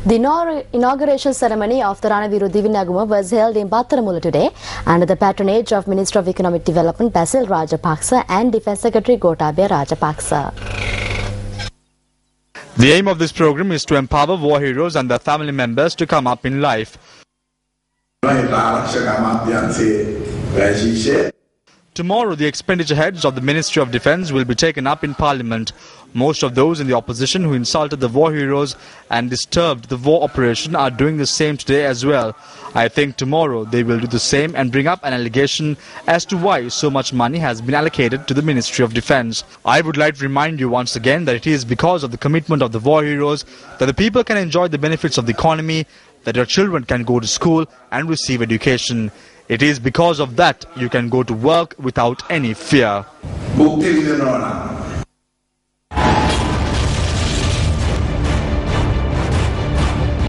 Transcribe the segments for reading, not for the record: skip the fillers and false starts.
The inauguration ceremony of the Ranaviru Divinaguma was held in Battaramula today under the patronage of Minister of Economic Development Basil Rajapaksa and Defence Secretary Gotabaya Rajapaksa. The aim of this program is to empower war heroes and their family members to come up in life. Tomorrow, the expenditure heads of the Ministry of Defence will be taken up in Parliament. Most of those in the opposition who insulted the war heroes and disturbed the war operation are doing the same today as well. I think tomorrow they will do the same and bring up an allegation as to why so much money has been allocated to the Ministry of Defence. I would like to remind you once again that it is because of the commitment of the war heroes that the people can enjoy the benefits of the economy, that your children can go to school and receive education. It is because of that you can go to work without any fear.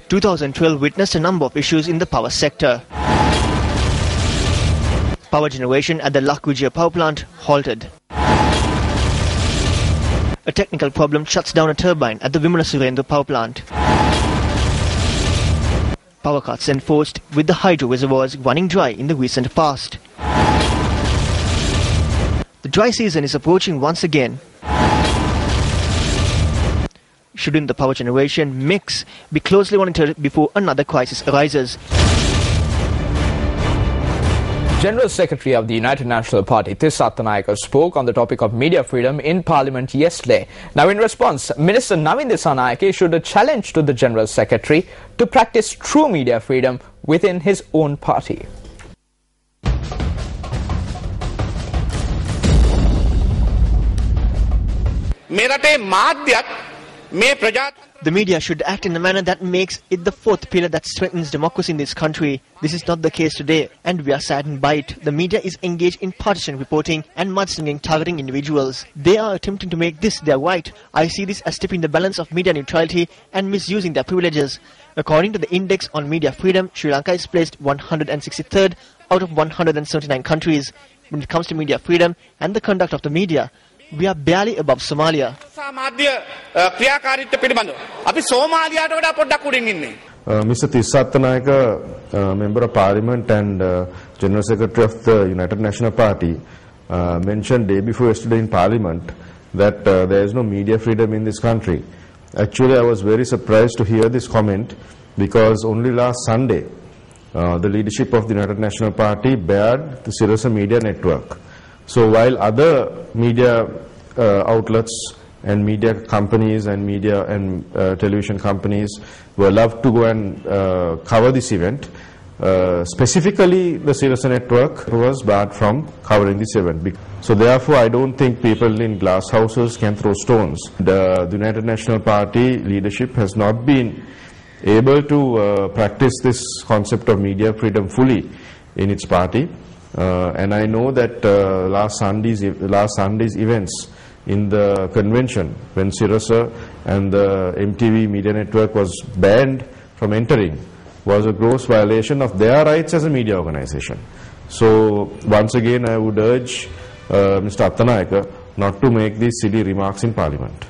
2012 witnessed a number of issues in the power sector. Power generation at the Lakujia power plant halted. A technical problem shuts down a turbine at the Vimala Surendra power plant. Power cuts enforced with the hydro reservoirs running dry in the recent past. The dry season is approaching once again. Shouldn't the power generation mix be closely monitored before another crisis arises? General Secretary of the United National Party, Tisathanayake, spoke on the topic of media freedom in Parliament yesterday. Now, in response, Minister Navin Dissanayake issued a challenge to the General Secretary to practice true media freedom within his own party. The media should act in a manner that makes it the fourth pillar that strengthens democracy in this country. This is not the case today, and we are saddened by it. The media is engaged in partisan reporting and mudslinging targeting individuals. They are attempting to make this their right. I see this as tipping the balance of media neutrality and misusing their privileges. According to the Index on Media Freedom, Sri Lanka is placed 163rd out of 179 countries. When it comes to media freedom and the conduct of the media, we are barely above Somalia. Mr. Tisathanayake, Member of Parliament and General Secretary of the United National Party, mentioned day before yesterday in Parliament that there is no media freedom in this country. Actually, I was very surprised to hear this comment because only last Sunday, the leadership of the United National Party barred the Sirasa Media Network. So while other media outlets and media companies and media and television companies were allowed to go and cover this event, specifically the Sirasa Network was barred from covering this event. So therefore I don't think people in glass houses can throw stones. The United National Party leadership has not been able to practice this concept of media freedom fully in its party. And I know that last Sunday's events in the convention, when Sirasa and the MTV media network was banned from entering, was a gross violation of their rights as a media organization. So once again I would urge Mr. Athanayake not to make these silly remarks in Parliament.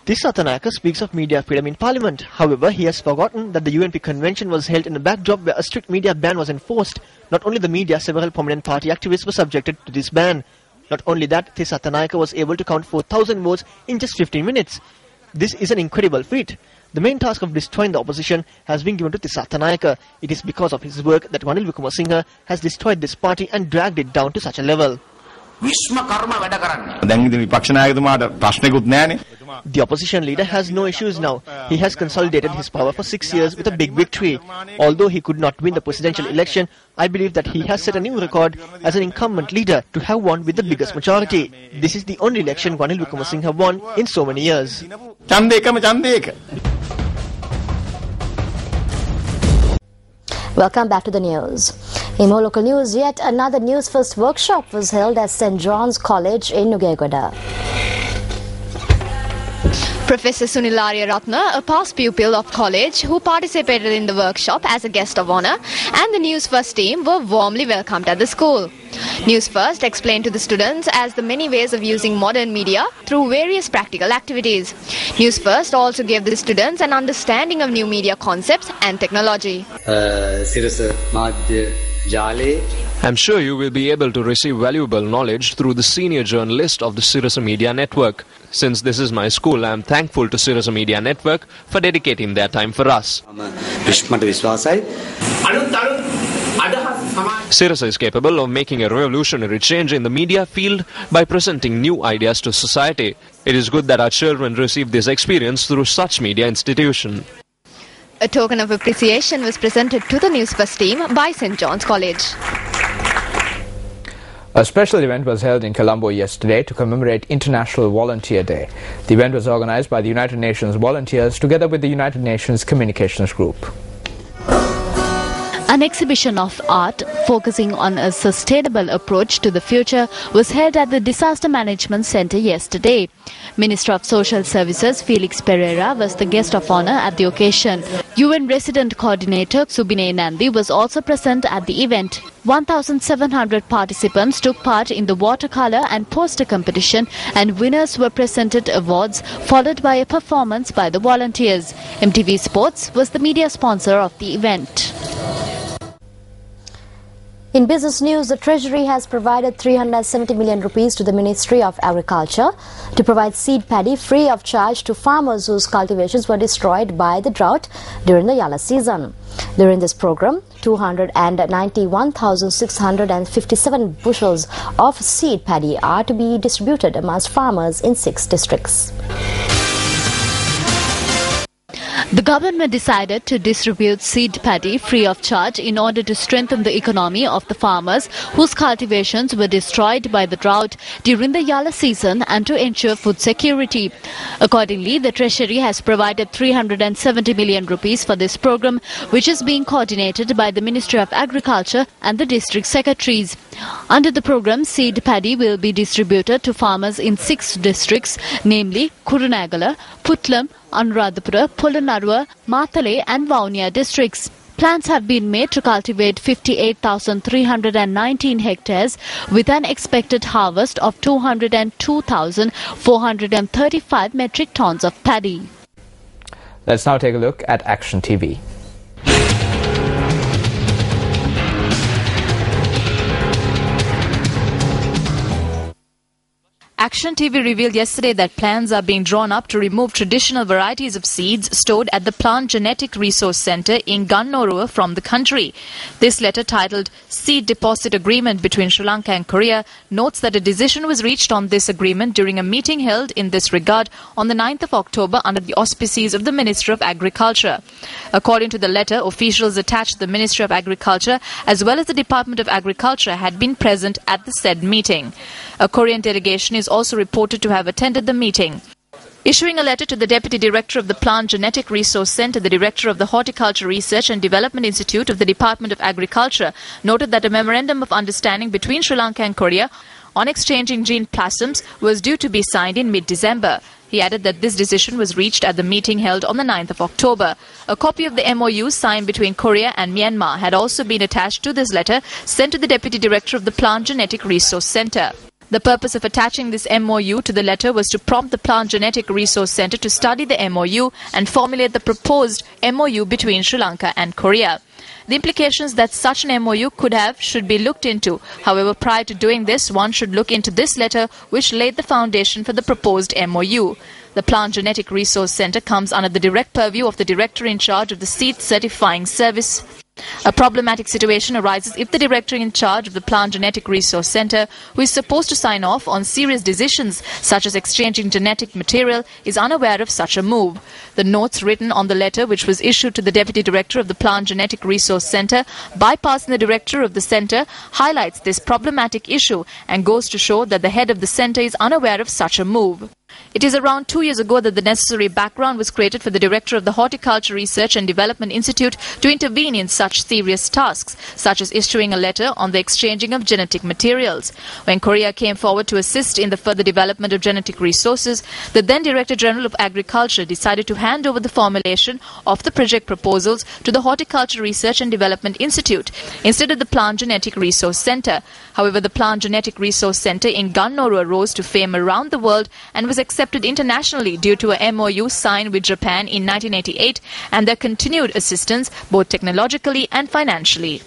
Tisathanayake speaks of media freedom in Parliament. However, he has forgotten that the UNP convention was held in a backdrop where a strict media ban was enforced. Not only the media, several prominent party activists were subjected to this ban. Not only that, Tisathanayake was able to count 4,000 votes in just 15 minutes. This is an incredible feat. The main task of destroying the opposition has been given to Tisathanayake. It is because of his work that Ranil Wickremesinghe has destroyed this party and dragged it down to such a level. The opposition leader has no issues now. He has consolidated his power for 6 years with a big victory. Although he could not win the presidential election, I believe that he has set a new record as an incumbent leader to have won with the biggest majority. This is the only election Ranil Wickremesinghe won in so many years. Welcome back to the news. In more local news, yet another News First workshop was held at St. John's College in Nugegoda. Professor Sunilarya Ratna, a past pupil of college who participated in the workshop as a guest of honor, and the News First team were warmly welcomed at the school. News First explained to the students as the many ways of using modern media through various practical activities. News First also gave the students an understanding of new media concepts and technology. I'm sure you will be able to receive valuable knowledge through the senior journalist of the Sirasa Media Network. Since this is my school, I am thankful to Sirasa Media Network for dedicating their time for us. Sirasa is capable of making a revolutionary change in the media field by presenting new ideas to society. It is good that our children receive this experience through such media institution. A token of appreciation was presented to the News First team by St. John's College. A special event was held in Colombo yesterday to commemorate International Volunteer Day. The event was organized by the United Nations Volunteers together with the United Nations Communications Group. An exhibition of art focusing on a sustainable approach to the future was held at the Disaster Management Center yesterday. Minister of Social Services Felix Pereira was the guest of honor at the occasion. UN Resident Coordinator Subinay Nandi was also present at the event. 1,700 participants took part in the watercolor and poster competition, and winners were presented awards, followed by a performance by the volunteers. MTV Sports was the media sponsor of the event. In business news, the Treasury has provided 370 million rupees to the Ministry of Agriculture to provide seed paddy free of charge to farmers whose cultivations were destroyed by the drought during the Yalla season. During this program, 291,657 bushels of seed paddy are to be distributed amongst farmers in 6 districts. The government decided to distribute seed paddy free of charge in order to strengthen the economy of the farmers whose cultivations were destroyed by the drought during the Yalla season and to ensure food security. Accordingly, the Treasury has provided 370 million rupees for this program, which is being coordinated by the Ministry of Agriculture and the district secretaries. Under the program, seed paddy will be distributed to farmers in 6 districts, namely Kurunegala, Putlam, Anuradhapura, Polonnaruwa, Matale and Vavuniya districts. Plans have been made to cultivate 58,319 hectares with an expected harvest of 202,435 metric tons of paddy. Let's now take a look at Action TV. Action TV revealed yesterday that plans are being drawn up to remove traditional varieties of seeds stored at the Plant Genetic Resource Centre in Gannorua from the country. This letter, titled Seed Deposit Agreement between Sri Lanka and Korea, notes that a decision was reached on this agreement during a meeting held in this regard on the 9th of October under the auspices of the Minister of Agriculture. According to the letter, officials attached to the Ministry of Agriculture as well as the Department of Agriculture had been present at the said meeting. A Korean delegation is also reported to have attended the meeting. Issuing a letter to the Deputy Director of the Plant Genetic Resource Centre, the Director of the Horticulture Research and Development Institute of the Department of Agriculture noted that a memorandum of understanding between Sri Lanka and Korea on exchanging gene plasms was due to be signed in mid-December. He added that this decision was reached at the meeting held on the 9th of October. A copy of the MOU signed between Korea and Myanmar had also been attached to this letter sent to the Deputy Director of the Plant Genetic Resource Centre. The purpose of attaching this MOU to the letter was to prompt the Plant Genetic Resource Centre to study the MOU and formulate the proposed MOU between Sri Lanka and Korea. The implications that such an MOU could have should be looked into. However, prior to doing this, one should look into this letter which laid the foundation for the proposed MOU. The Plant Genetic Resource Centre comes under the direct purview of the Director in charge of the Seed Certifying Service. A problematic situation arises if the director in charge of the Plant Genetic Resource Centre, who is supposed to sign off on serious decisions such as exchanging genetic material, is unaware of such a move. The notes written on the letter, which was issued to the Deputy Director of the Plant Genetic Resource Centre, bypassing the Director of the Centre, highlights this problematic issue and goes to show that the head of the centre is unaware of such a move. It is around 2 years ago that the necessary background was created for the director of the Horticulture Research and Development Institute to intervene in such serious tasks, such as issuing a letter on the exchanging of genetic materials. When Korea came forward to assist in the further development of genetic resources, the then Director General of Agriculture decided to hand over the formulation of the project proposals to the Horticulture Research and Development Institute instead of the Plant Genetic Resource Center. However, the Plant Genetic Resource Center in Gannoru rose to fame around the world and was accepted internationally due to a MOU signed with Japan in 1988 and their continued assistance both technologically and financially.